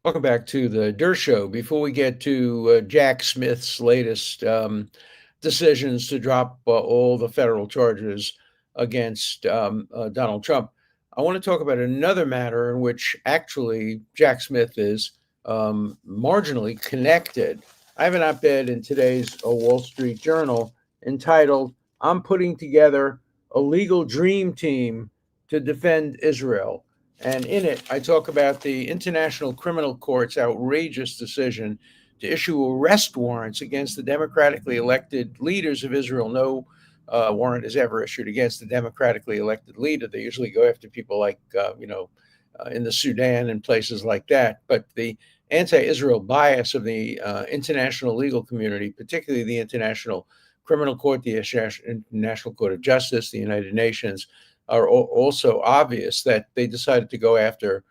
Welcome back to the Dershow. Before we get to Jack Smith's latest decisions to drop all the federal charges against Donald Trump, I want to talk about another matter in which actually Jack Smith is marginally connected. I have an op ed in today's Wall Street Journal entitled, I'm Putting Together a Legal Dream Team to Defend Israel. And in it, I talk about the International Criminal Court's outrageous decision to issue arrest warrants against the democratically elected leaders of Israel. No warrant is ever issued against the democratically elected leader. They usually go after people like, in the Sudan and places like that. But the anti Israel bias of the international legal community, particularly the International Criminal Court, the International Court of Justice, the United Nations, are also obvious that they decided to go after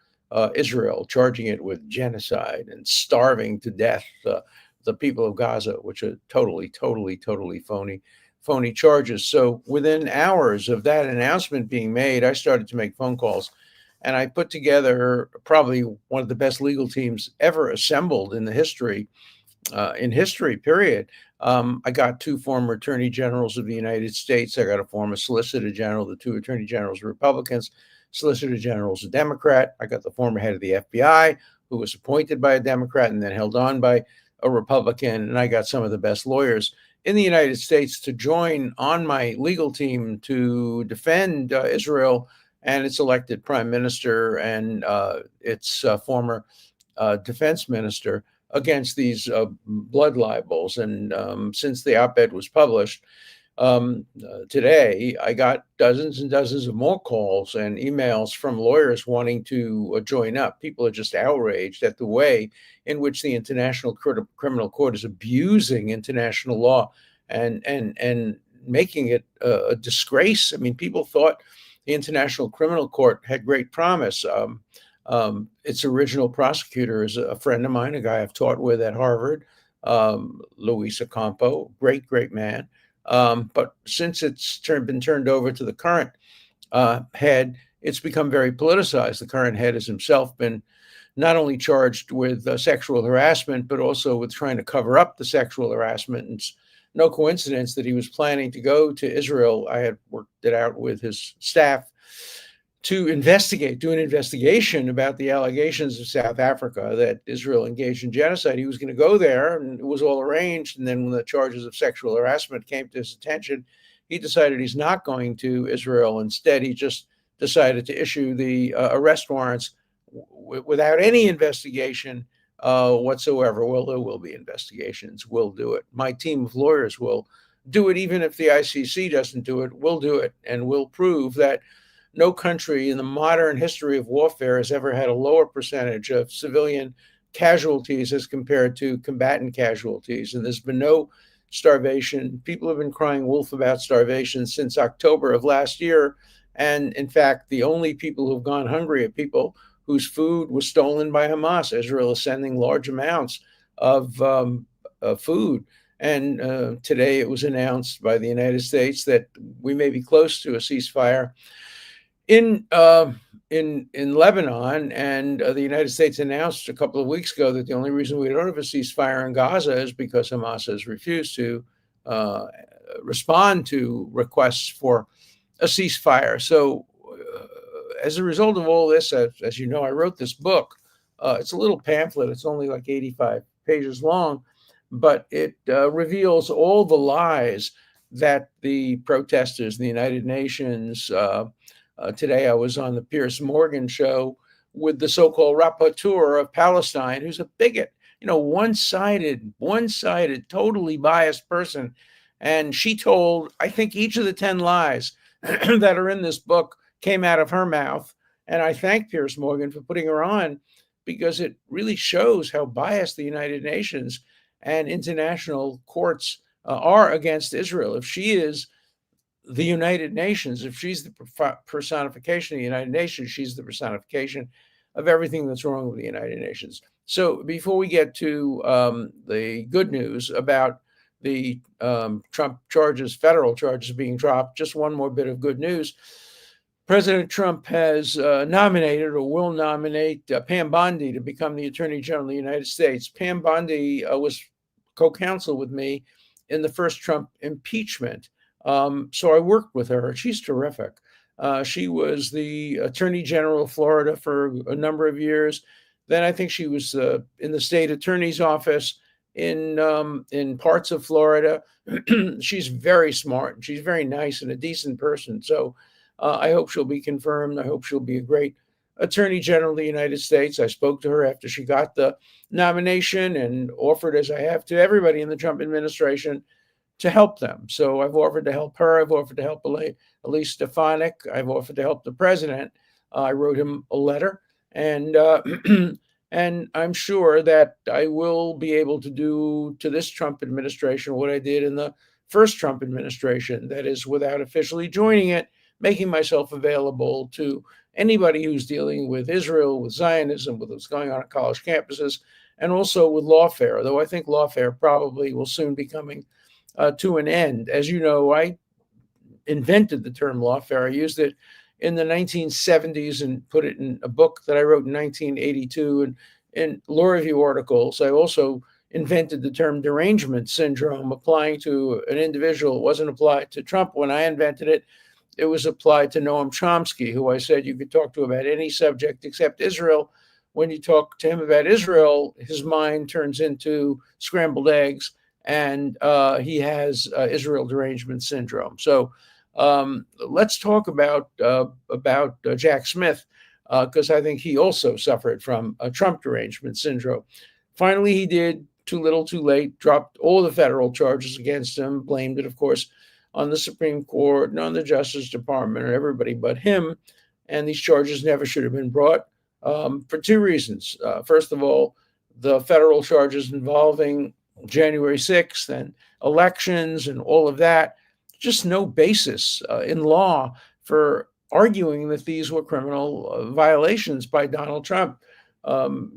Israel, charging it with genocide and starving to death the people of Gaza, which are totally phony charges. So within hours of that announcement being made, I started to make phone calls, and I put together probably one of the best legal teams ever assembled in the history, period. I got two former attorney generals of the United States. I got a former solicitor general. The two attorney generals are Republicans. Solicitor general's a Democrat. I got the former head of the FBI, who was appointed by a Democrat and then held on by a Republican. And I got some of the best lawyers in the United States to join on my legal team to defend Israel and its elected prime minister and its former defense minister against these blood libels. And since the op ed was published today, I got dozens and dozens of more calls and emails from lawyers wanting to join up. People are just outraged at the way in which the International Criminal Court is abusing international law and making it a disgrace. I mean, people thought the International Criminal Court had great promise. Its original prosecutor is a friend of mine, a guy I've taught with at Harvard, Luis Ocampo, great man. But since it's been turned over to the current head, it's become very politicized. The current head has himself been not only charged with sexual harassment, but also with trying to cover up the sexual harassment. And it's no coincidence that he was planning to go to Israel. I had worked it out with his staff to do an investigation about the allegations of South Africa that Israel engaged in genocide. He was going to go there, and it was all arranged. And then when the charges of sexual harassment came to his attention, he decided he's not going to Israel. Instead, he just decided to issue the arrest warrants without any investigation whatsoever. Well, there will be investigations. We'll do it. My team of lawyers will do it. Even if the ICC doesn't do it, we'll do it. And we'll prove that no country in the modern history of warfare has ever had a lower percentage of civilian casualties as compared to combatant casualties. And there's been no starvation. People have been crying wolf about starvation since October of last year. And in fact, the only people who've gone hungry are people whose food was stolen by Hamas. Israel is sending large amounts of food. And today it was announced by the United States that we may be close to a ceasefire in Lebanon, and the United States announced a couple of weeks ago that the only reason we don't have a ceasefire in Gaza is because Hamas has refused to respond to requests for a ceasefire. So, as a result of all this, as you know, I wrote this book. It's a little pamphlet. It's only like 85 pages long, but it reveals all the lies that the protesters in the United Nations. Today, I was on the Piers Morgan show with the so-called rapporteur of Palestine, who's a bigot, one-sided, totally biased person. And she told, I think, each of the 10 lies that are in this book came out of her mouth. And I thank Piers Morgan for putting her on, because it really shows how biased the United Nations and international courts are against Israel. If she is the United Nations, if she's the personification of the United Nations, she's the personification of everything that's wrong with the United Nations. So before we get to the good news about the Trump charges, federal charges being dropped, just one more bit of good news. President Trump has nominated or will nominate Pam Bondi to become the Attorney General of the United States. Pam Bondi was co-counsel with me in the first Trump impeachment. So I worked with her. She's terrific. She was the Attorney General of Florida for a number of years. Then I think she was in the state attorney's office in parts of Florida. She's very smart and she's very nice and a decent person. So I hope she'll be confirmed. I hope she'll be a great Attorney General of the United States. I spoke to her after she got the nomination and offered, as I have to everybody in the Trump administration, to help them. So I've offered to help her. I've offered to help Elise Stefanik. I've offered to help the president. I wrote him a letter, and and I'm sure that I will be able to do to this Trump administration what I did in the first Trump administration. That is, without officially joining it, making myself available to anybody who's dealing with Israel, with Zionism, with what's going on at college campuses, and also with lawfare, though I think lawfare probably will soon be coming to an end. As you know, I invented the term lawfare. I used it in the 1970s and put it in a book that I wrote in 1982 and in law review articles. I also invented the term derangement syndrome, applying to an individual. It wasn't applied to Trump when I invented it. It was applied to Noam Chomsky, who I said you could talk to about any subject except Israel. When you talk to him about Israel, his mind turns into scrambled eggs, and he has Israel derangement syndrome. So let's talk about Jack Smith, because I think he also suffered from a Trump derangement syndrome. Finally, he did too little, too late, dropped all the federal charges against him, blamed it, of course, on the Supreme Court and on the Justice Department and everybody but him. And these charges never should have been brought for two reasons. First of all, the federal charges involving January 6th and elections and all of that, just no basis in law for arguing that these were criminal violations by Donald Trump.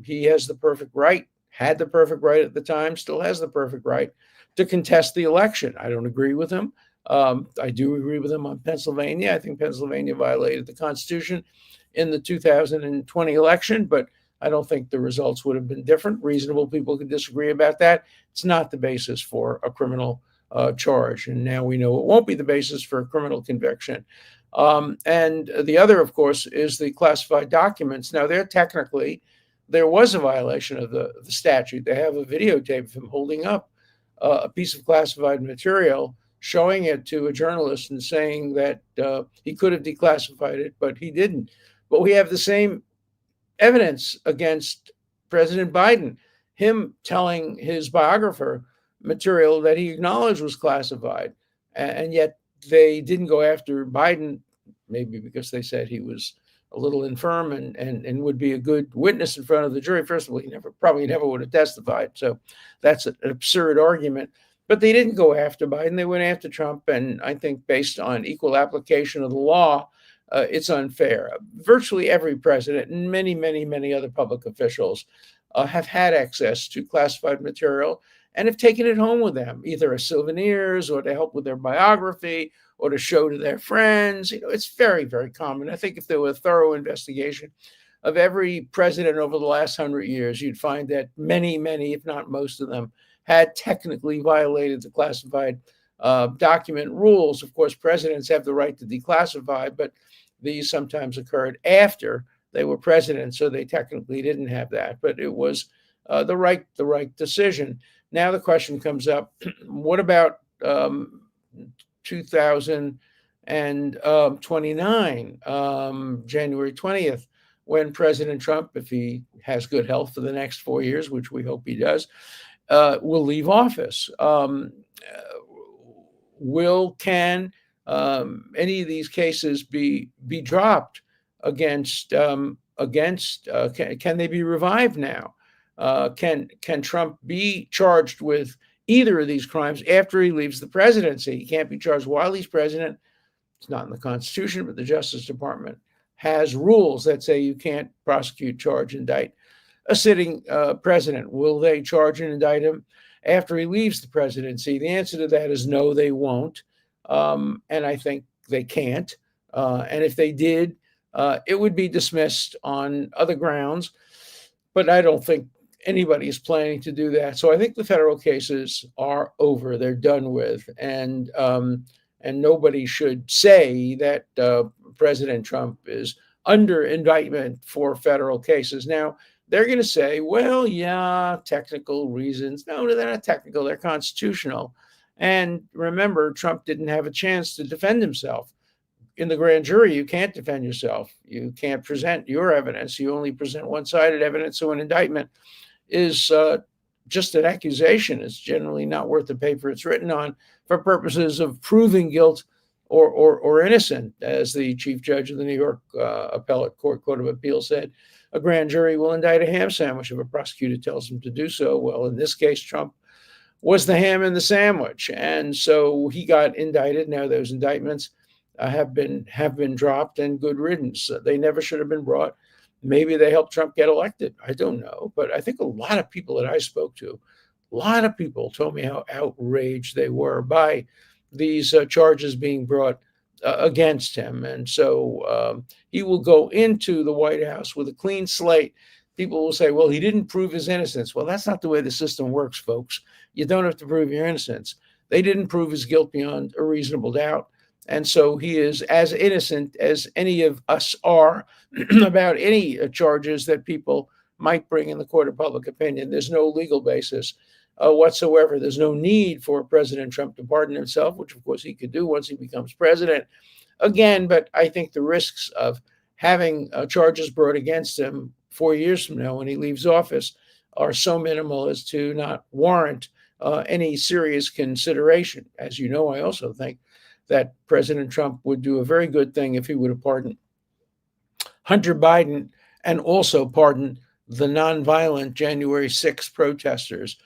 He has the perfect right, had the perfect right at the time, still has the perfect right to contest the election. I don't agree with him. I do agree with him on Pennsylvania. I think Pennsylvania violated the Constitution in the 2020 election, but I don't think the results would have been different. Reasonable people could disagree about that. It's not the basis for a criminal charge. And now we know it won't be the basis for a criminal conviction. And the other, of course, is the classified documents. Now, there was a violation of the statute. They have a videotape of him holding up a piece of classified material, showing it to a journalist and saying that he could have declassified it, but he didn't. But we have the same evidence against President Biden, him telling his biographer material that he acknowledged was classified. And yet they didn't go after Biden, maybe because they said he was a little infirm and would be a good witness in front of the jury. First of all, he probably never would have testified. So that's an absurd argument. But they didn't go after Biden. They went after Trump. And I think based on equal application of the law, it's unfair. Virtually every president and many, many, many other public officials have had access to classified material and have taken it home with them, either as souvenirs or to help with their biography or to show to their friends. It's very, very common. I think if there were a thorough investigation of every president over the last 100 years, you'd find that many, many, if not most of them, had technically violated the classified document rules. Of course, presidents have the right to declassify, but these sometimes occurred after they were president, so they technically didn't have that. But it was the right decision. Now the question comes up: what about 2029, January 20th, when President Trump, if he has good health for the next 4 years, which we hope he does, will leave office? Can any of these cases be dropped against? Can they be revived now? Can Trump be charged with either of these crimes after he leaves the presidency? He can't be charged while he's president. It's not in the Constitution, but the Justice Department has rules that say you can't prosecute, charge, indict a sitting president. Will they charge and indict him after he leaves the presidency? The answer to that is no, they won't. And I think they can't. And if they did, it would be dismissed on other grounds. But I don't think anybody is planning to do that. So I think the federal cases are over; they're done with, and nobody should say that President Trump is under indictment for federal cases. Now they're going to say, "Well, yeah, technical reasons." No, they're not technical; they're constitutional. And remember, Trump didn't have a chance to defend himself in the grand jury. You can't defend yourself. You can't present your evidence. You only present one-sided evidence. So an indictment is just an accusation. It's generally not worth the paper it's written on for purposes of proving guilt or innocent. As the chief judge of the New York Appellate Court of Appeal said, a grand jury will indict a ham sandwich if a prosecutor tells them to do so. Well, in this case, Trump was the ham in the sandwich, and so he got indicted. Now those indictments have been dropped, and good riddance. They never should have been brought. Maybe they helped Trump get elected. I don't know, but I think a lot of people that I spoke to, a lot of people told me how outraged they were by these charges being brought against him, and so he will go into the White House with a clean slate. People will say, "Well, he didn't prove his innocence." Well, that's not the way the system works, folks. You don't have to prove your innocence. They didn't prove his guilt beyond a reasonable doubt. And so he is as innocent as any of us are about any charges that people might bring in the court of public opinion. There's no legal basis whatsoever. There's no need for President Trump to pardon himself, which of course he could do once he becomes president again. But I think the risks of having charges brought against him 4 years from now when he leaves office are so minimal as to not warrant any serious consideration. As you know, I also think that President Trump would do a very good thing if he would have pardoned Hunter Biden and also pardoned the nonviolent January 6th protesters,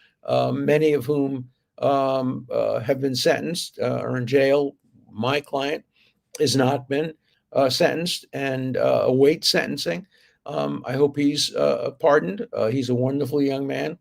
many of whom have been sentenced, are in jail. My client has not been sentenced and awaits sentencing. I hope he's pardoned. He's a wonderful young man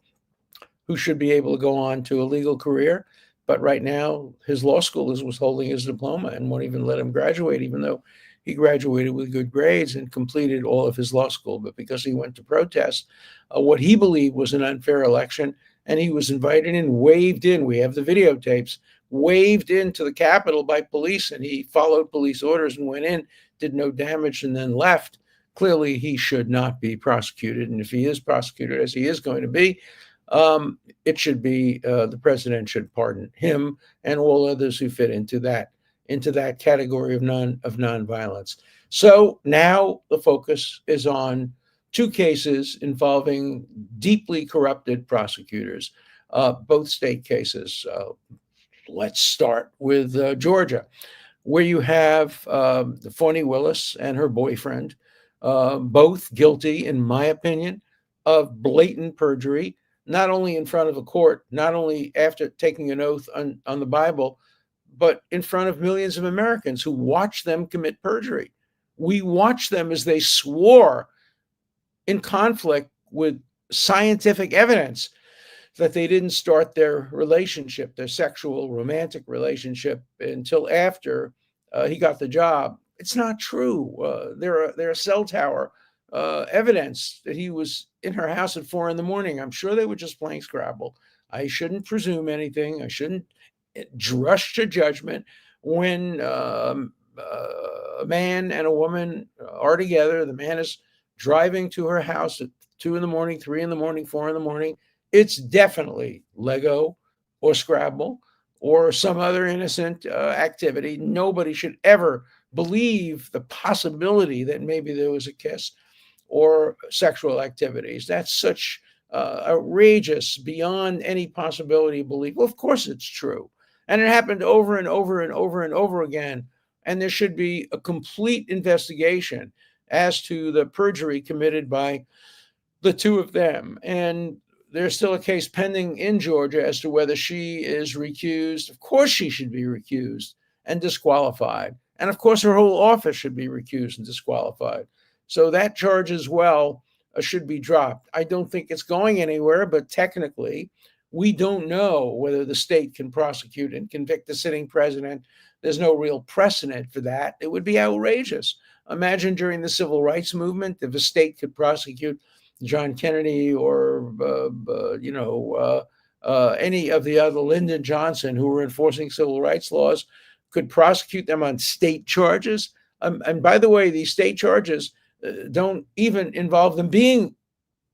who should be able to go on to a legal career. But right now, his law school was withholding his diploma and won't even let him graduate, even though he graduated with good grades and completed all of his law school. But because he went to protest what he believed was an unfair election, and he was invited in, waved in, we have the videotapes, waved into the Capitol by police, and he followed police orders and went in, did no damage, and then left. Clearly, he should not be prosecuted. And if he is prosecuted, as he is going to be, it should be the president should pardon him and all others who fit into that category of nonviolence. So now the focus is on two cases involving deeply corrupted prosecutors, both state cases. Let's start with Georgia, where you have Fani Willis and her boyfriend, both guilty, in my opinion, of blatant perjury, not only in front of a court, not only after taking an oath on the Bible, but in front of millions of Americans who watched them commit perjury. We watched them as they swore in conflict with scientific evidence that they didn't start their relationship, their sexual romantic relationship, until after he got the job. It's not true. There are cell tower evidence that he was in her house at 4 a.m. I'm sure they were just playing Scrabble. I shouldn't presume anything. I shouldn't rush to judgment when a man and a woman are together. The man is driving to her house at 2 a.m, 3 a.m, 4 a.m. It's definitely Lego or Scrabble or some other innocent activity. Nobody should ever believe the possibility that maybe there was a kiss or sexual activities. That's such outrageous, beyond any possibility of belief. Well, of course it's true. And it happened over and over and over and over again. And there should be a complete investigation as to the perjury committed by the two of them. And there's still a case pending in Georgia as to whether she is recused. Of course she should be recused and disqualified. And of course her whole office should be recused and disqualified. So that charge as well should be dropped. I don't think it's going anywhere, but technically, We don't know whether the state can prosecute and convict the sitting president. There's no real precedent for that. It would be outrageous. Imagine during the civil rights movement if a state could prosecute John Kennedy or any of the other Lyndon Johnson who were enforcing civil rights laws, could prosecute them on state charges. And by the way, these state charges don't even involve them being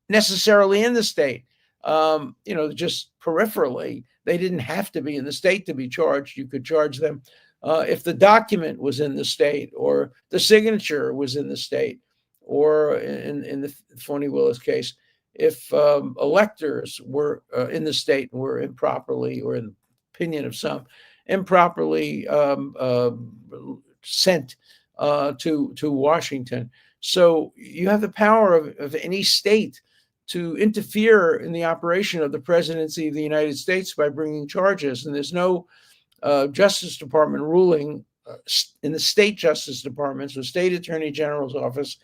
necessarily in the state. Just peripherally, they didn't have to be in the state to be charged. You could charge them if the document was in the state, or the signature was in the state, or in the Phony Willis case, if electors were in the state and were improperly, or in the opinion of some, improperly sent to Washington. So you have the power of any state to interfere in the operation of the presidency of the United States by bringing charges. And there's no Justice Department ruling in the state Justice Departments or state Attorney General's office,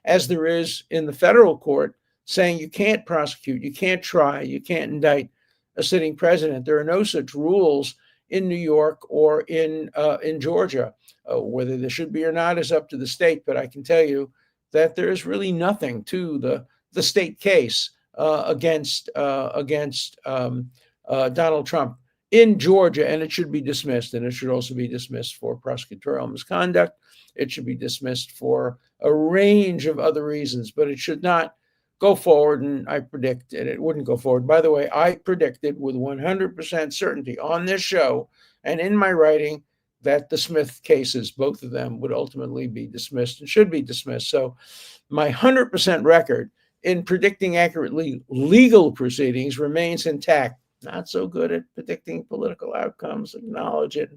as there is in the federal court, saying you can't prosecute, you can't try, you can't indict a sitting president. There are no such rules in New York or in Georgia. Whether there should be or not is up to the state, but I can tell you that there is really nothing to the state case against Donald Trump in Georgia, and it should be dismissed. And it should also be dismissed for prosecutorial misconduct. It should be dismissed for a range of other reasons, but it should not go forward. And I predict that it wouldn't go forward. By the way, I predicted with 100% certainty on this show and in my writing that the Smith cases, both of them, would ultimately be dismissed and should be dismissed. So my 100% record in predicting accurately legal proceedings remains intact. Not so good at predicting political outcomes. Acknowledge it.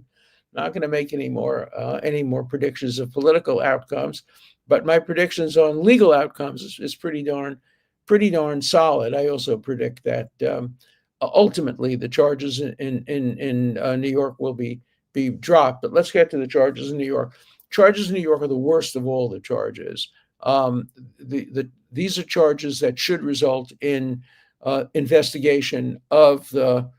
Not going to make any more predictions of political outcomes, but my predictions on legal outcomes is pretty darn solid. I also predict that ultimately the charges in New York will be dropped. But let's get to the charges in New York. Charges in New York are the worst of all the charges. These are charges that should result in investigation of the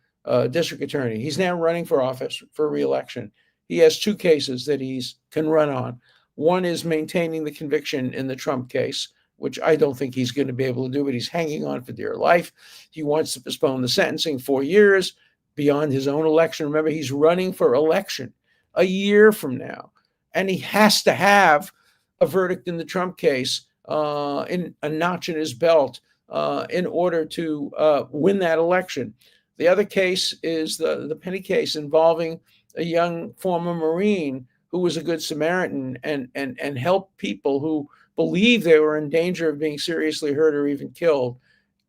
district attorney. He's now running for office for re-election. He has two cases that he can run on. One is maintaining the conviction in the Trump case, which I don't think he's going to be able to do, but he's hanging on for dear life. He wants to postpone the sentencing 4 years beyond his own election. Remember, he's running for election a year from now, and he has to have a verdict in the Trump case in a notch in his belt in order to win that election. The other case is the Penny case involving a young former Marine who was a good Samaritan and helped people who believed they were in danger of being seriously hurt or even killed.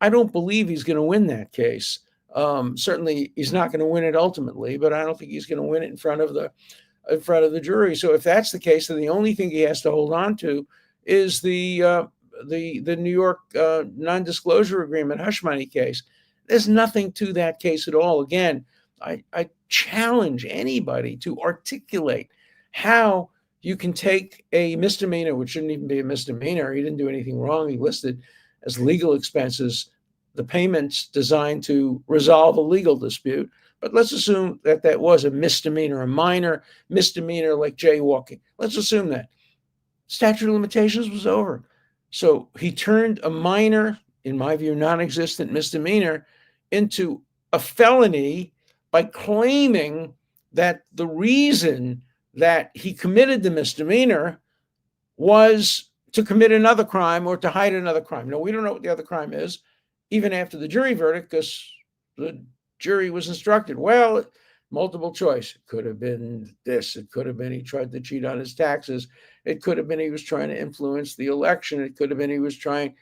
I don't believe he's going to win that case. Certainly, he's not going to win it ultimately, but I don't think he's going to win it in front of the jury. So if that's the case, then the only thing he has to hold on to is the New York non-disclosure agreement hush money case. There's nothing to that case at all. Again, I challenge anybody to articulate how you can take a misdemeanor, which shouldn't even be a misdemeanor. He didn't do anything wrong. He listed as legal expenses the payments designed to resolve a legal dispute. But let's assume that was a misdemeanor, a minor misdemeanor like jaywalking. Let's assume that. Statute of limitations was over. So he turned a minor, in my view, non-existent misdemeanor into a felony by claiming that the reason that he committed the misdemeanor was to commit another crime or to hide another crime. No, we don't know what the other crime is, even after the jury verdict, because the jury was instructed, well, multiple choice. It could have been this. It could have been he tried to cheat on his taxes. It could have been he was trying to influence the election. It could have been he was trying.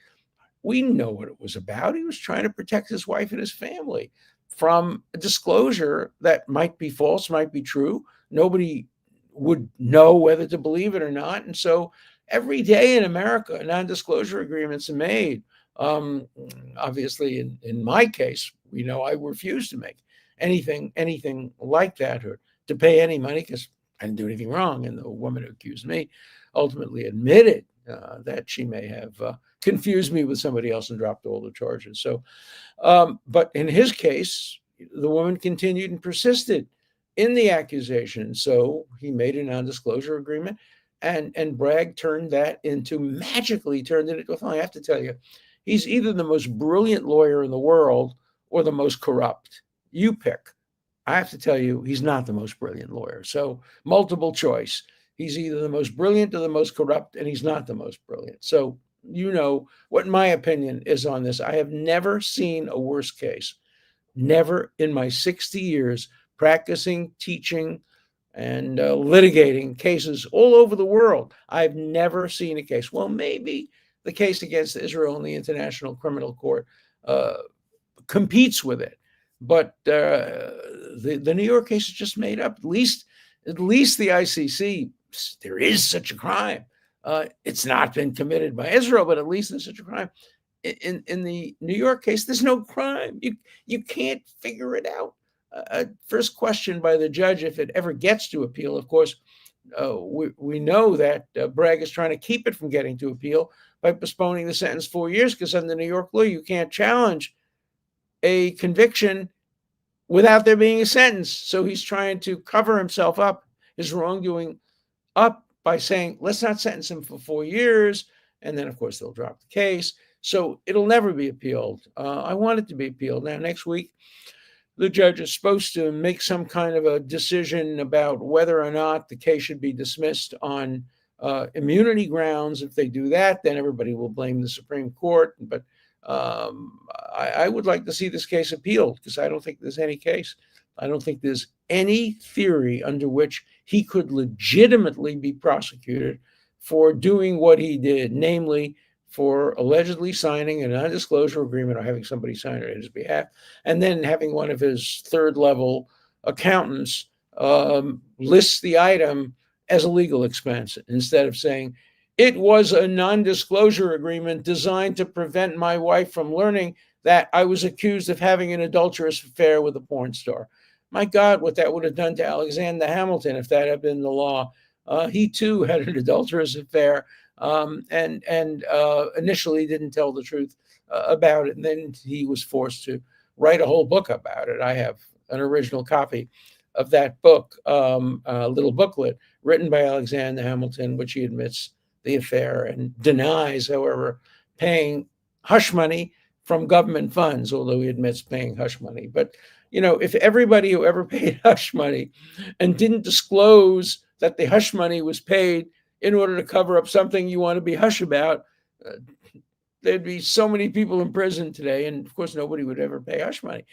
We know what it was about. He was trying to protect his wife and his family from a disclosure that might be false, might be true. Nobody would know whether to believe it or not. And so every day in America, non-disclosure agreements are made. Obviously, in my case, I refuse to make anything like that or to pay any money because I didn't do anything wrong. And the woman who accused me ultimately admitted that she may have confused me with somebody else and dropped all the charges. So, but in his case, the woman continued and persisted in the accusation. So he made a non-disclosure agreement, and Bragg magically turned it into a felony. I have to tell you, he's either the most brilliant lawyer in the world or the most corrupt. You pick. I have to tell you, he's not the most brilliant lawyer. So multiple choice. He's either the most brilliant or the most corrupt, and he's not the most brilliant. So you know what my opinion is on this. I have never seen a worse case. Never in my 60 years practicing, teaching, and litigating cases all over the world. I've never seen a case. Well, maybe the case against Israel in the International Criminal Court competes with it, but the New York case is just made up. At least the ICC, there is such a crime. It's not been committed by Israel, but at least there's such a crime. In the New York case, there's no crime. You can't figure it out. First question by the judge, if it ever gets to appeal, of course, we know that Bragg is trying to keep it from getting to appeal by postponing the sentence 4 years, because under New York law, you can't challenge a conviction without there being a sentence. So he's trying to cover himself up, his wrongdoing up, by saying, let's not sentence him for 4 years. And then, of course, they'll drop the case. So it'll never be appealed. I want it to be appealed. Now, next week, the judge is supposed to make some kind of a decision about whether or not the case should be dismissed on immunity grounds. If they do that, then everybody will blame the Supreme Court. But I would like to see this case appealed, because I don't think there's any case. I don't think there's any theory under which he could legitimately be prosecuted for doing what he did, namely for allegedly signing a non-disclosure agreement or having somebody sign it on his behalf, and then having one of his third-level accountants list the item as a legal expense instead of saying, it was a non-disclosure agreement designed to prevent my wife from learning that I was accused of having an adulterous affair with a porn star. My God, what that would have done to Alexander Hamilton if that had been the law. He too had an adulterous affair, and initially didn't tell the truth about it. And then he was forced to write a whole book about it. I have an original copy of that book, a little booklet written by Alexander Hamilton, which he admits the affair and denies, however, paying hush money from government funds, although he admits paying hush money. But, if everybody who ever paid hush money and didn't disclose that the hush money was paid in order to cover up something you want to be hush about, there'd be so many people in prison today. And of course, nobody would ever pay hush money.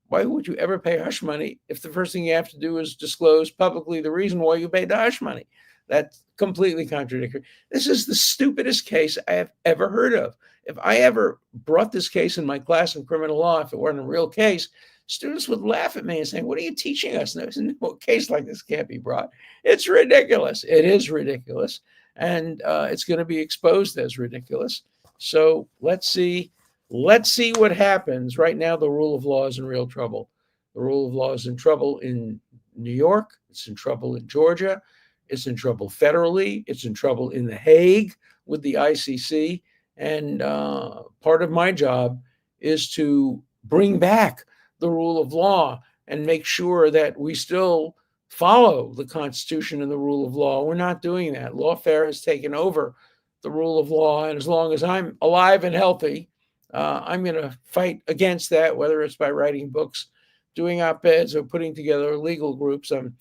Why would you ever pay hush money if the first thing you have to do is disclose publicly the reason why you paid the hush money? That's completely contradictory. This is the stupidest case I have ever heard of. If I ever brought this case in my class in criminal law, if it weren't a real case, students would laugh at me and say, what are you teaching us? No case like this can't be brought. It's ridiculous. It is ridiculous. And it's going to be exposed as ridiculous. So let's see what happens. Right now, the rule of law is in real trouble. The rule of law is in trouble in New York. It's in trouble in Georgia. It's in trouble federally. It's in trouble in The Hague with the ICC. And part of my job is to bring back the rule of law and make sure that we still follow the Constitution and the rule of law. We're not doing that. Lawfare has taken over the rule of law. And as long as I'm alive and healthy, I'm going to fight against that, whether it's by writing books, doing op-eds, or putting together legal groups. I'm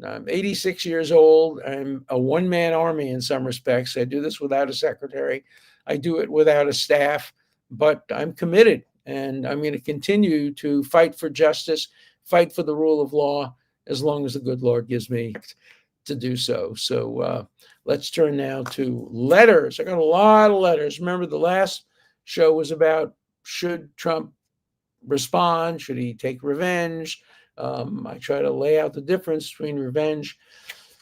86 years old. I'm a one-man army in some respects. I do this without a secretary. I do it without a staff, but I'm committed, and I'm going to continue to fight for justice, fight for the rule of law, as long as the good Lord gives me to do so. So let's turn now to letters. I got a lot of letters. Remember, the last show was about, should Trump respond? Should he take revenge? I try to lay out the difference between revenge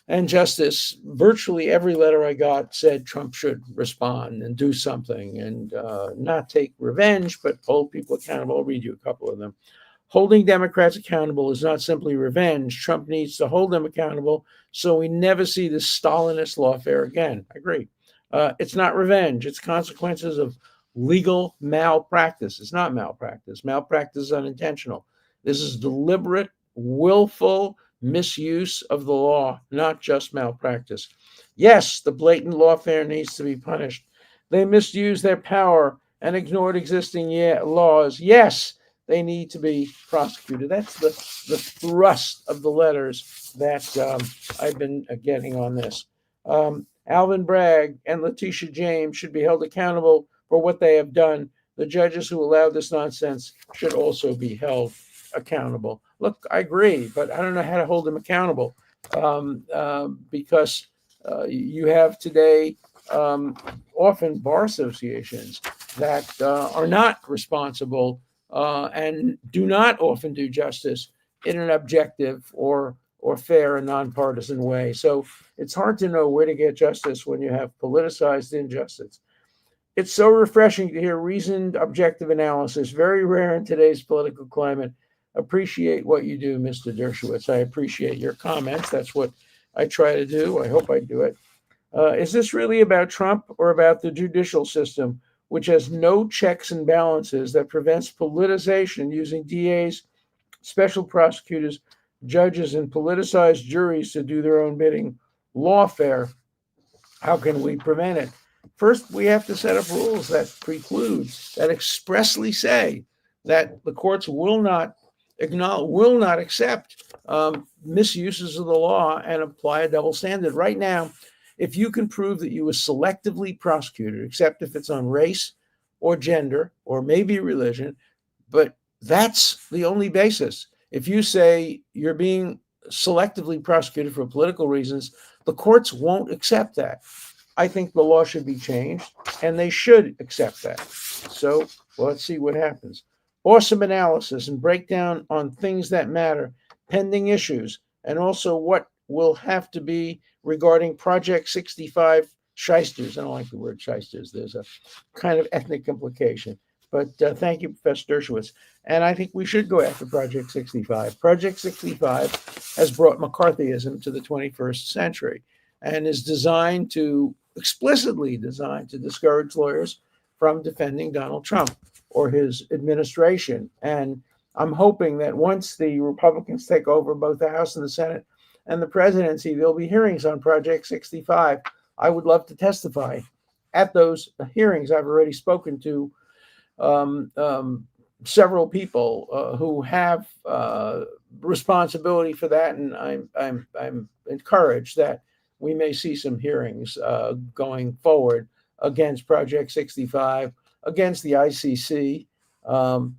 and justice. Virtually every letter I got said Trump should respond and do something, and not take revenge, but hold people accountable. I'll read you a couple of them. Holding Democrats accountable is not simply revenge. Trump needs to hold them accountable so we never see this Stalinist lawfare again. I agree. It's not revenge. It's consequences of legal malpractice. It's not malpractice. Malpractice is unintentional. This is deliberate, willful misuse of the law, not just malpractice. Yes, the blatant lawfare needs to be punished. They misused their power and ignored existing laws. Yes, they need to be prosecuted. That's the thrust of the letters that I've been getting on this. Alvin Bragg and Letitia James should be held accountable for what they have done. The judges who allowed this nonsense should also be held accountable. Look, I agree, but I don't know how to hold them accountable because you have today often bar associations that are not responsible and do not often do justice in an objective or fair and nonpartisan way. So it's hard to know where to get justice when you have politicized injustice. It's so refreshing to hear reasoned, objective analysis, very rare in today's political climate. Appreciate what you do, Mr. Dershowitz. I appreciate your comments. That's what I try to do. I hope I do it. Is this really about Trump or about the judicial system, which has no checks and balances that prevents politicization using DAs, special prosecutors, judges, and politicized juries to do their own bidding? Lawfare. How can we prevent it? First, we have to set up rules that preclude, that expressly say that the courts will not accept misuses of the law and apply a double standard. Right now, if you can prove that you were selectively prosecuted, except if it's on race or gender or maybe religion, but that's the only basis. If you say you're being selectively prosecuted for political reasons, the courts won't accept that. I think the law should be changed, and they should accept that. So let's see what happens. Awesome analysis and breakdown on things that matter, pending issues, and also what will have to be regarding Project 65 shysters. I don't like the word shysters. There's a kind of ethnic implication. But thank you, Professor Dershowitz. And I think we should go after Project 65. Project 65 has brought McCarthyism to the 21st century and is explicitly designed to discourage lawyers from defending Donald Trump or his administration. And I'm hoping that once the Republicans take over both the House and the Senate and the presidency, there'll be hearings on Project 65. I would love to testify at those hearings. I've already spoken to several people who have responsibility for that, and I'm encouraged that we may see some hearings going forward against Project 65, against the ICC.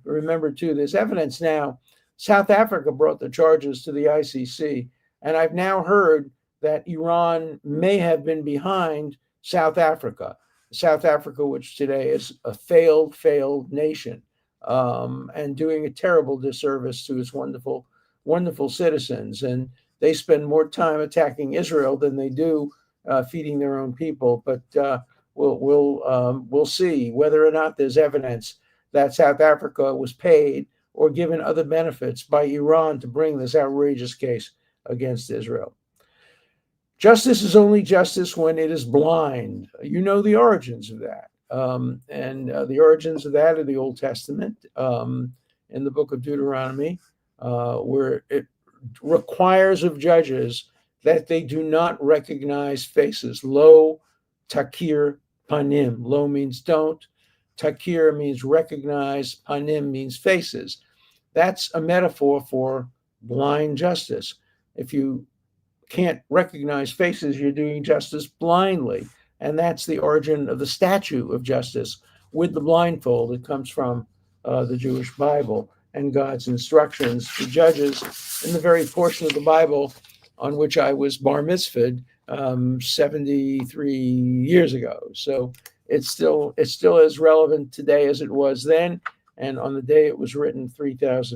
Remember, too, there's evidence now. South Africa brought the charges to the ICC, and I've now heard that Iran may have been behind South Africa. South Africa, which today is a failed nation, and doing a terrible disservice to its wonderful, wonderful citizens. And they spend more time attacking Israel than they do feeding their own people. But we'll see whether or not there's evidence that South Africa was paid or given other benefits by Iran to bring this outrageous case against Israel. Justice is only justice when it is blind. You know the origins of that. And the origins of that are the Old Testament in the book of Deuteronomy, where it requires of judges that they do not recognize faces. Lo takir panim. Lo means don't. Takir means recognize. Panim means faces. That's a metaphor for blind justice. If you can't recognize faces, you're doing justice blindly. And that's the origin of the statue of justice with the blindfold. It comes from the Jewish Bible and God's instructions to judges in the very portion of the Bible on which I was bar mitzvahed 73 years ago. So it's still as relevant today as it was then, and on the day it was written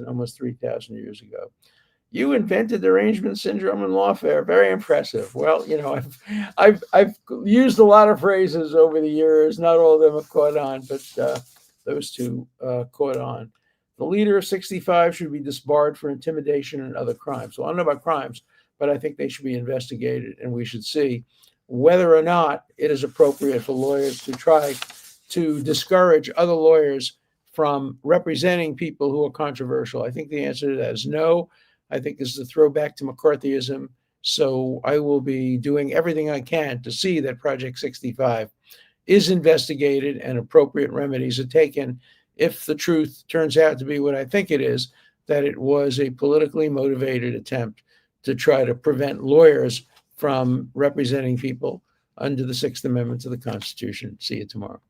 almost 3,000 years ago. You invented derangement syndrome and lawfare. Very impressive. Well, you know, I've used a lot of phrases over the years. Not all of them have caught on, but those two caught on. The leader of 65 should be disbarred for intimidation and other crimes. Well, I don't know about crimes, but I think they should be investigated, and we should see whether or not it is appropriate for lawyers to try to discourage other lawyers from representing people who are controversial? I think the answer to that is no. I think this is a throwback to McCarthyism. So I will be doing everything I can to see that Project 65 is investigated and appropriate remedies are taken if the truth turns out to be what I think it is, that it was a politically motivated attempt to try to prevent lawyers from representing people under the Sixth Amendment to the Constitution. See you tomorrow.